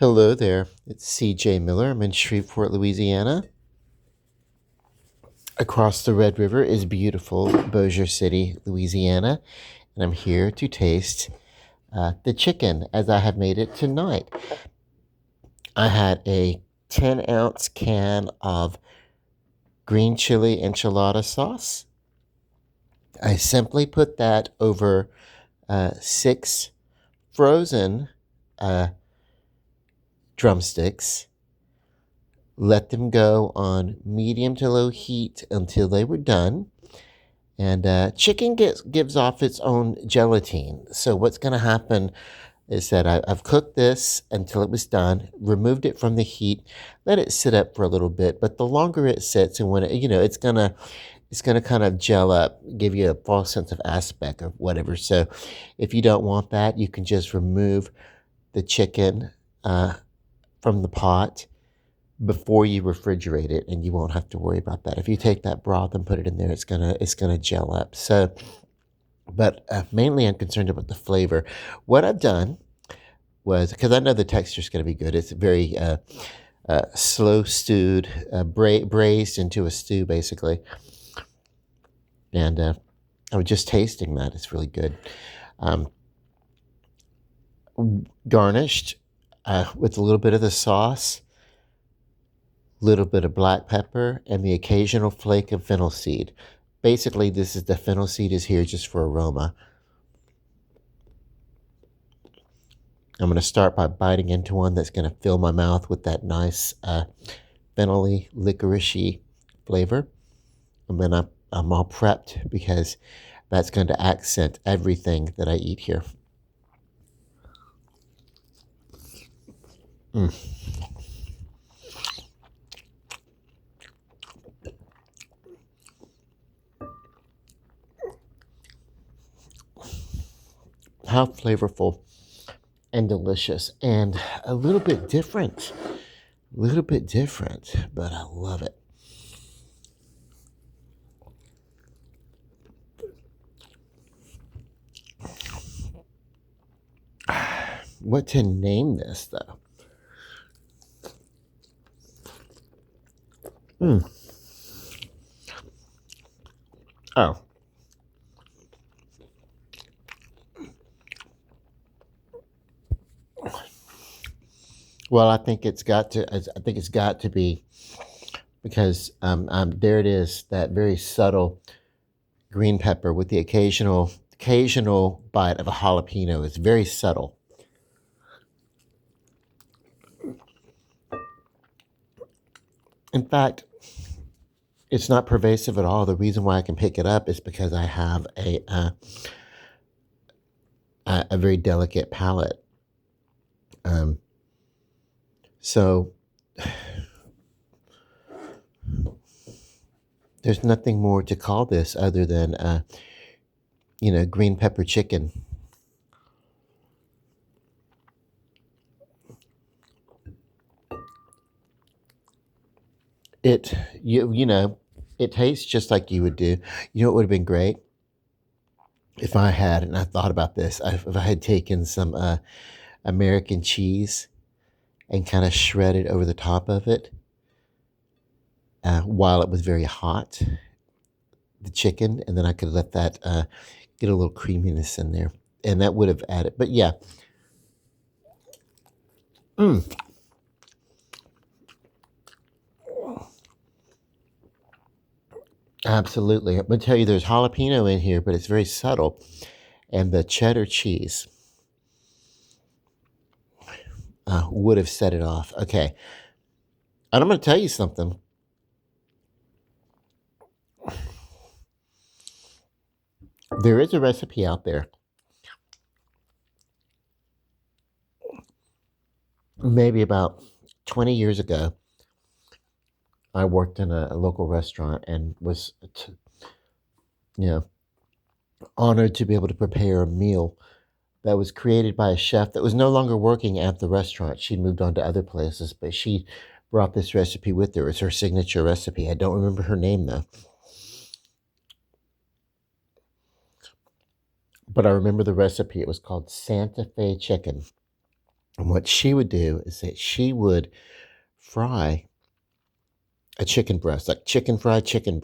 Hello there, it's CJ Miller. I'm in Shreveport, Louisiana. Across the Red River is beautiful Bossier City, Louisiana, and I'm here to taste the chicken as I have made it tonight. I had a 10-ounce can of green chili enchilada sauce. I simply put that over six frozen uh, drumsticks, let them go on medium to low heat until they were done. And chicken gives off its own gelatine. So what's going to happen is that I've cooked this until it was done, removed it from the heat, let it sit up for a little bit. But the longer it sits, and when it's gonna kind of gel up, give you a false sense of aspect or whatever. So if you don't want that, you can just remove the chicken from the pot before you refrigerate it, and you won't have to worry about that. If you take that broth and put it in there, it's gonna gel up. So, but mainly I'm concerned about the flavor. What I've done was, because I know the texture is going to be good. It's very slow stewed, braised into a stew basically, and I was just tasting that. It's really good. Um, Garnished with a little bit of the sauce, little bit of black pepper, and the occasional flake of fennel seed. Basically, this is the fennel seed is here just for aroma. I'm going to start by biting into one that's going to fill my mouth with that nice fennel-y, licoricey flavor. And then I'm all prepped because that's going to accent everything that I eat here. Mm. How flavorful and delicious and a little bit different. A little bit different, but I love it. What to name this, though? Mm. Oh, well, I think it's got to be because there it is, that very subtle green pepper with the occasional bite of a jalapeno. It's very subtle. In fact, it's not pervasive at all. The reason why I can pick it up is because I have a very delicate palate. Um, so there's nothing more to call this other than green pepper chicken. It you know it tastes just like you would do. You know what would have been great if I had, and I thought about this, if I had taken some American cheese and kind of shredded over the top of it while it was very hot, the chicken, and then I could let that get a little creaminess in there, and that would have added. But yeah, mm, absolutely. I'm gonna tell you, there's jalapeno in here, but it's very subtle, and the cheddar cheese would have set it off. Okay, and I'm gonna tell you something. There is a recipe out there, maybe about 20 years ago. I worked in a local restaurant and was, you know, honored to be able to prepare a meal that was created by a chef that was no longer working at the restaurant. She'd moved on to other places, but she brought this recipe with her. It's her signature recipe. I don't remember her name though, but I remember the recipe. It was called Santa Fe chicken. And what she would do is that she would fry a chicken breast, like fried chicken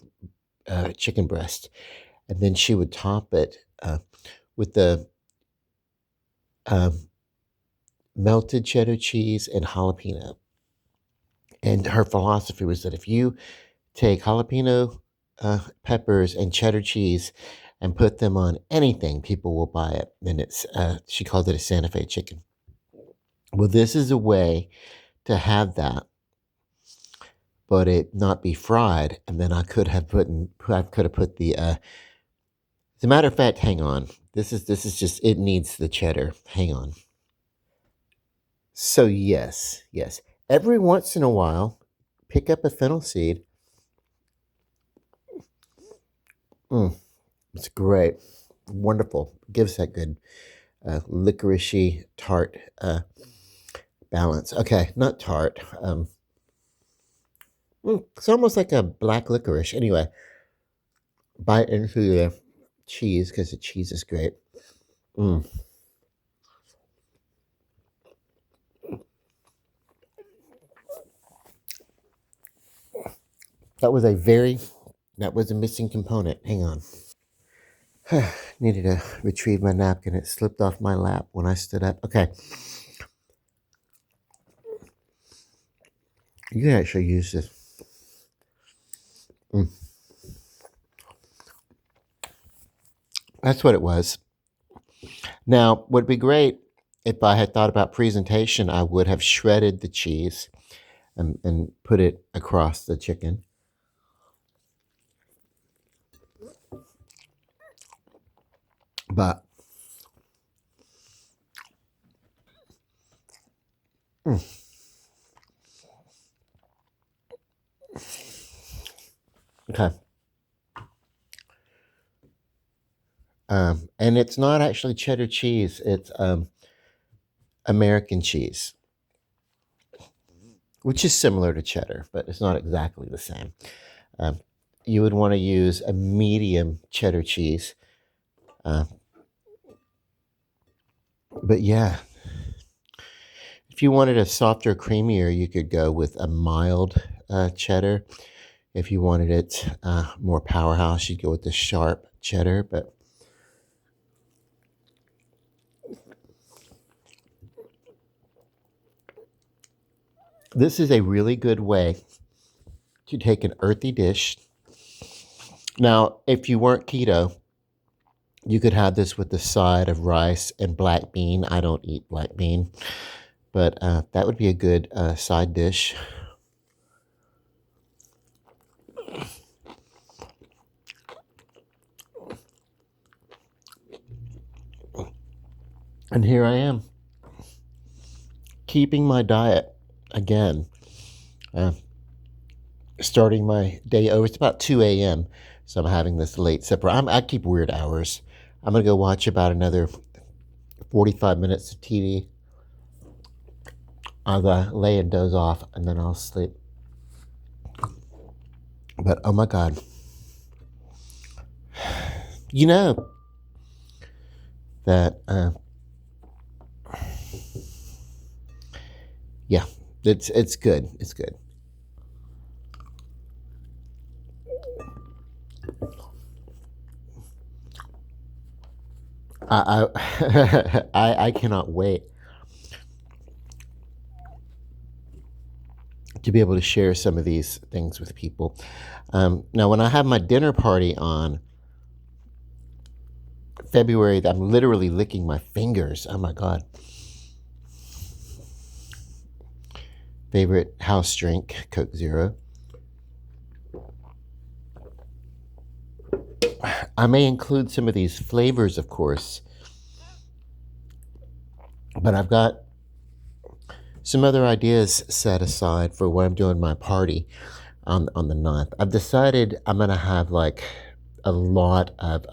breast, and then she would top it with the um, melted cheddar cheese and jalapeno. And her philosophy was that if you take jalapeno peppers and cheddar cheese and put them on anything, people will buy it. And she called it a Santa Fe chicken. Well, this is a way to have that, but it not be fried. And then I could have put the. As a matter of fact, hang on. This is just it needs the cheddar. Hang on. So yes. Every once in a while, pick up a fennel seed. Mm, it's great, wonderful. Gives that good licoricey tart balance. Okay, not tart. It's almost like a black licorice. Anyway, bite into the cheese because the cheese is great. Mm. That was a missing component. Hang on. Needed to retrieve my napkin. It slipped off my lap when I stood up. Okay. You can actually use this. Mm. That's what it was. Now, would be great if I had thought about presentation, I would have shredded the cheese and put it across the chicken. But mm, okay. And it's not actually cheddar cheese, it's American cheese, which is similar to cheddar, but it's not exactly the same. Um, you would want to use a medium cheddar cheese. But yeah, if you wanted a softer, creamier, you could go with a mild cheddar. If you wanted it more powerhouse, you'd go with the sharp cheddar. But this is a really good way to take an earthy dish. Now, if you weren't keto, you could have this with the side of rice and black bean. I don't eat black bean, but that would be a good side dish. And here I am, keeping my diet again. Uh, Starting my day over. It's about 2 a.m., so I'm having this late supper. I keep weird hours. I'm going to go watch about another 45 minutes of TV. I'll lay and doze off, and then I'll sleep. But oh my God. You know that, yeah, it's good. It's good. I cannot wait to be able to share some of these things with people. Now, when I have my dinner party on February, I'm literally licking my fingers. Oh my God. Favorite house drink, Coke Zero. I may include some of these flavors, of course, but I've got some other ideas set aside for what I'm doing my party on the 9th. I've decided I'm gonna have like a lot of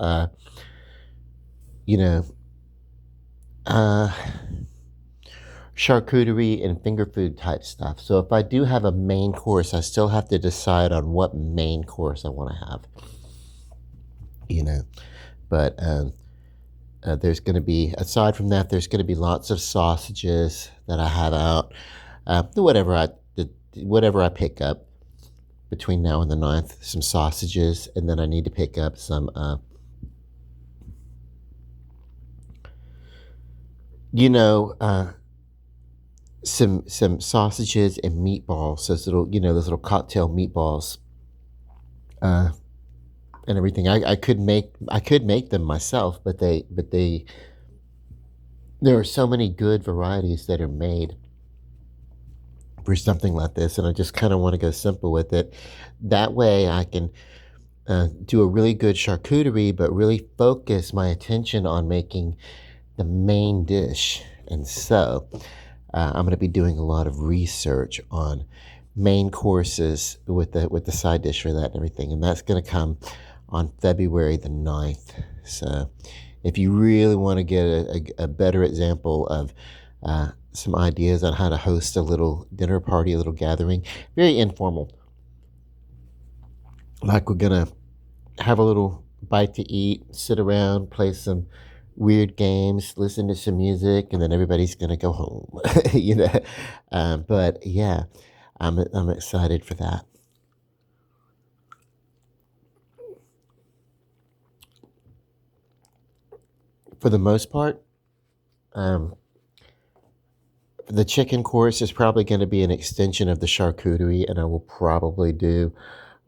you know uh charcuterie and finger food type stuff. So if I do have a main course, I still have to decide on what main course I want to have. But There's going to be, aside from that, there's going to be lots of sausages that I have out. Whatever whatever I pick up between now and the 9th, some sausages, and then I need to pick up some, some sausages and meatballs, those little cocktail meatballs, uh, and everything. I could make them myself, but there are so many good varieties that are made for something like this, and I just kind of want to go simple with it. That way, I can do a really good charcuterie, but really focus my attention on making the main dish. And so, I'm going to be doing a lot of research on main courses with the side dish for that and everything, and that's going to come on February the 9th. So, if you really want to get a better example of some ideas on how to host a little dinner party, a little gathering, very informal, like we're gonna have a little bite to eat, sit around, play some weird games, listen to some music, and then everybody's gonna go home. you know, but yeah, I'm excited for that. For the most part, um, the chicken course is probably going to be an extension of the charcuterie, and I will probably do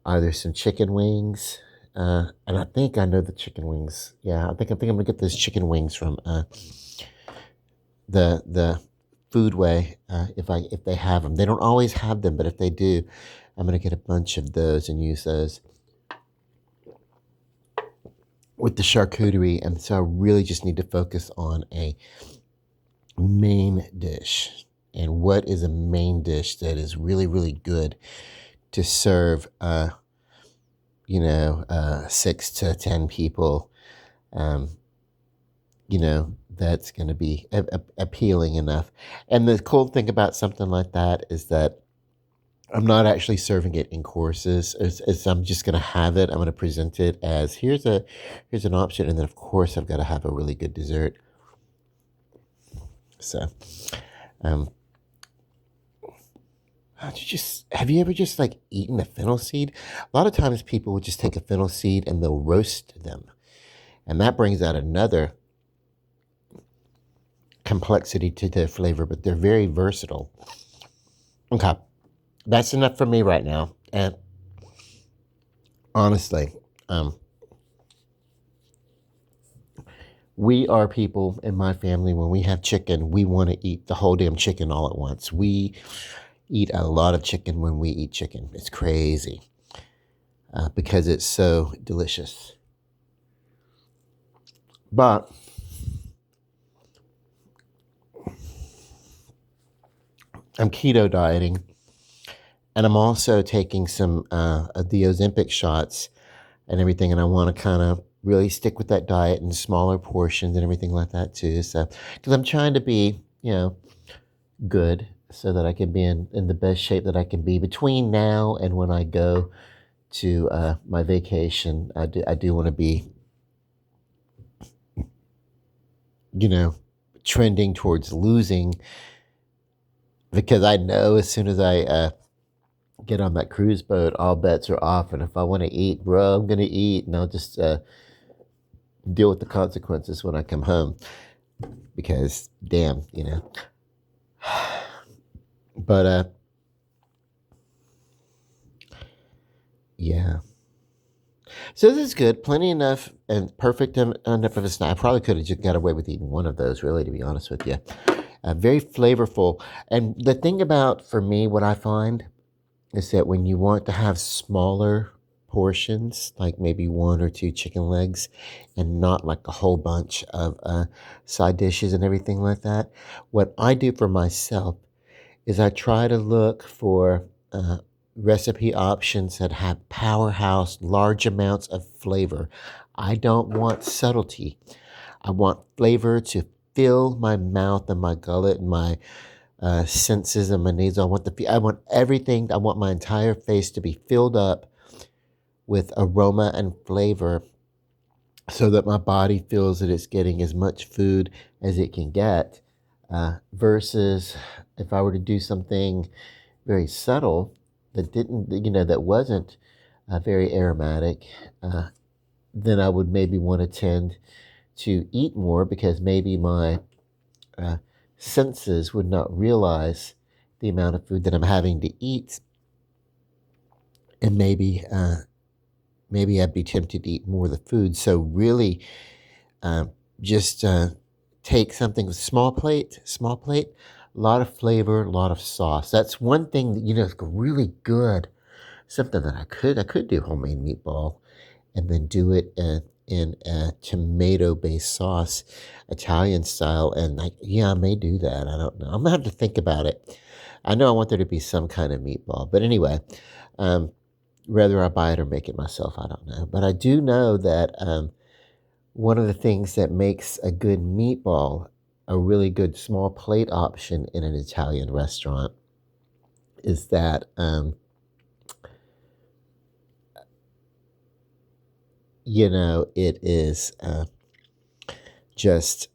either some chicken wings. And I think I know the chicken wings. Yeah, I think I'm gonna get those chicken wings from the Foodway, if they have them. They don't always have them, but if they do, I'm gonna get a bunch of those and use those with the charcuterie. And so I really just need to focus on a main dish. And what is a main dish that is really, really good to serve, 6 to 10 people, um, that's going to be appealing enough. And the cool thing about something like that is that I'm not actually serving it in courses. I'm just going to have it. I'm going to present it as here's an option, and then of course I've got to have a really good dessert. So, um, have you ever just like eaten a fennel seed? A lot of times people would just take a fennel seed and they'll roast them, and that brings out another complexity to their flavor. But they're very versatile. Okay, that's enough for me right now. And honestly, we are people in my family, when we have chicken, we want to eat the whole damn chicken all at once. We eat a lot of chicken when we eat chicken. It's crazy because it's so delicious. But I'm keto dieting, and I'm also taking some the Ozempic shots and everything, and I want to kind of really stick with that diet in smaller portions and everything like that too. So, because I'm trying to be, good, so that I can be in the best shape that I can be between now and when I go to my vacation. I do want to be, trending towards losing, because I know as soon as I get on that cruise boat, all bets are off. And if I want to eat, bro, I'm going to eat, and I'll just deal with the consequences when I come home, because damn, But yeah. So this is good. Plenty enough and perfect enough of a snack. I probably could have just got away with eating one of those, really, to be honest with you. Very flavorful. And the thing about, for me, what I find is that when you want to have smaller portions, like maybe 1 or 2 chicken legs, and not like a whole bunch of side dishes and everything like that, what I do for myself is I try to look for recipe options that have powerhouse, large amounts of flavor. I don't want subtlety. I want flavor to fill my mouth and my gullet and my senses and my nasal. I want everything. I want my entire face to be filled up with aroma and flavor, so that my body feels that it's getting as much food as it can get, versus if I were to do something very subtle that didn't, that wasn't very aromatic, then I would maybe want to tend to eat more because maybe my uh, senses would not realize the amount of food that I'm having to eat, and maybe I'd be tempted to eat more of the food. So really, just take something with small plate, a lot of flavor, a lot of sauce. That's one thing that is really good. Something that I could do homemade meatball and then do it in a tomato-based sauce, Italian style. And yeah, I may do that. I don't know. I'm gonna have to think about it. I know I want there to be some kind of meatball, but anyway, um, whether I buy it or make it myself, I don't know. But I do know that one of the things that makes a good meatball a really good small plate option in an Italian restaurant is that it is just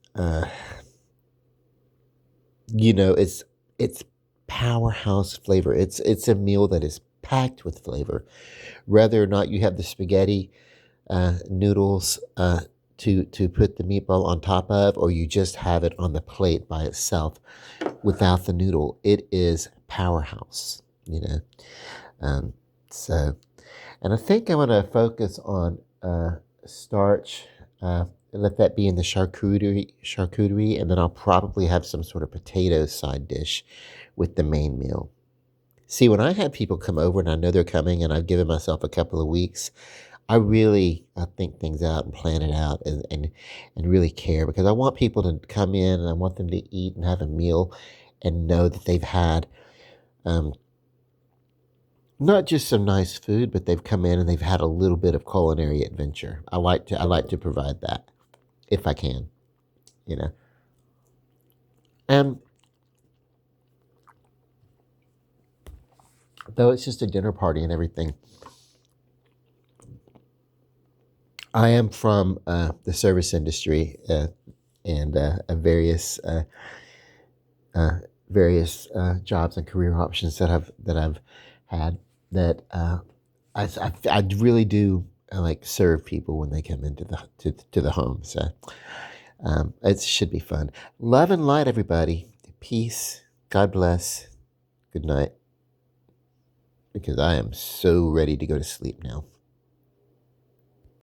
it's powerhouse flavor. It's a meal that is packed with flavor. Whether or not you have the spaghetti noodles to put the meatball on top of, or you just have it on the plate by itself without the noodle, it is powerhouse. Um, so, and I think I want to focus on starch. Let that be in the charcuterie, and then I'll probably have some sort of potato side dish with the main meal. See, when I have people come over and I know they're coming and I've given myself a couple of weeks, I think things out and plan it out and really care, because I want people to come in and I want them to eat and have a meal and know that they've had um, not just some nice food, but they've come in and they've had a little bit of culinary adventure. I like to provide that if I can, you know. And though it's just a dinner party and everything, I am from the service industry, and uh, various jobs and career options that I've had, that I really do like serve people when they come into to the home. So it should be fun. Love and light, everybody. Peace. God bless. Good night. Because I am so ready to go to sleep now.